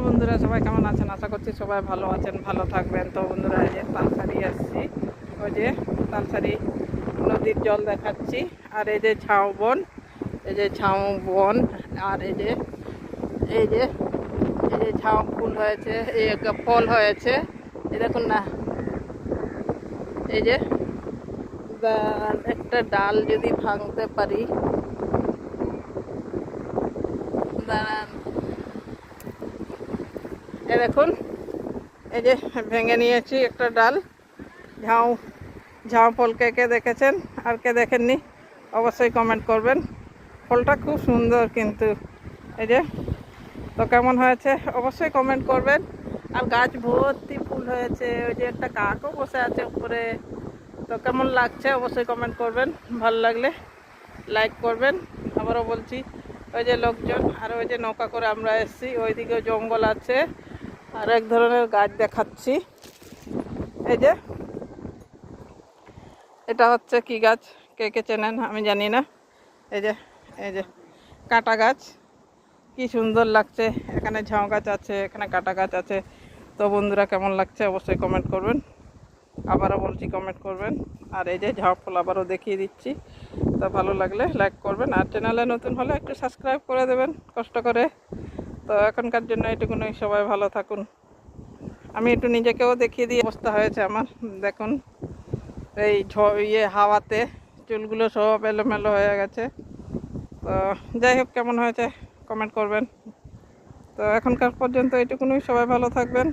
বন্ধুরা, সবাই কেমন আছেন? আশা করছি সবাই ভালো আছেন, ভালো থাকবেন। তো বন্ধুরা, এই যে তালসারি আসছি, ওই যে তালসারি নদীর জল দেখাচ্ছি। আর এই যে ঝাউবন, এই যে ঝাউবন, আর এই যে এই যে এই যে ঝাউ ফুল হয়েছে, এই একটা ফল হয়েছে, এই দেখুন না। এই যে একটা ডাল যদি ভাঙতে পারি, দাঁড়ান, এ দেখুন, এই যে ভেঙে নিয়েছি একটা ডাল। ঝাউ ঝাউ ফল কে কে দেখেছেন আর কে দেখেননি অবশ্যই কমেন্ট করবেন। ফলটা খুব সুন্দর কিন্তু, এই যে, তো কেমন হয়েছে অবশ্যই কমেন্ট করবেন। আর গাছ ভর্তি ফুল হয়েছে, ওই যে একটা কাকও বসে আছে উপরে। তো কেমন লাগছে অবশ্যই কমেন্ট করবেন, ভালো লাগলে লাইক করবেন। আবারও বলছি, ওই যে লোকজন, আর ওই যে নৌকা করে আমরা এসেছি, ওইদিকেও জঙ্গল আছে। আর এক ধরনের গাছ দেখাচ্ছি, এই যে এটা হচ্ছে কি গাছ, কে কে চেনেন আমি জানি না। এই যে এই যে কাঁটা গাছ, কি সুন্দর লাগছে। এখানে ঝাউ গাছ আছে, এখানে কাঁটা গাছ আছে। তো বন্ধুরা, কেমন লাগছে অবশ্যই কমেন্ট করবেন, আবারও বলছি কমেন্ট করবেন। আর এই যে ঝাউ ফল আবারও দেখিয়ে দিচ্ছি। তো ভালো লাগলে লাইক করবেন, আর চ্যানেলে নতুন হলে একটু সাবস্ক্রাইব করে দেবেন কষ্ট করে। তো এখনকার জন্য এটুকুনই, সবাই ভালো থাকুন। আমি একটু নিজেকেও দেখিয়ে দিয়ে অবস্থা হয়েছে আমার, দেখুন, এই হাওয়াতে চুলগুলো সব এলোমেলো হয়ে গেছে। তো যাই হোক, কেমন হয়েছে কমেন্ট করবেন। তো এখনকার পর্যন্ত এইটুকুনই, সবাই ভালো থাকবেন।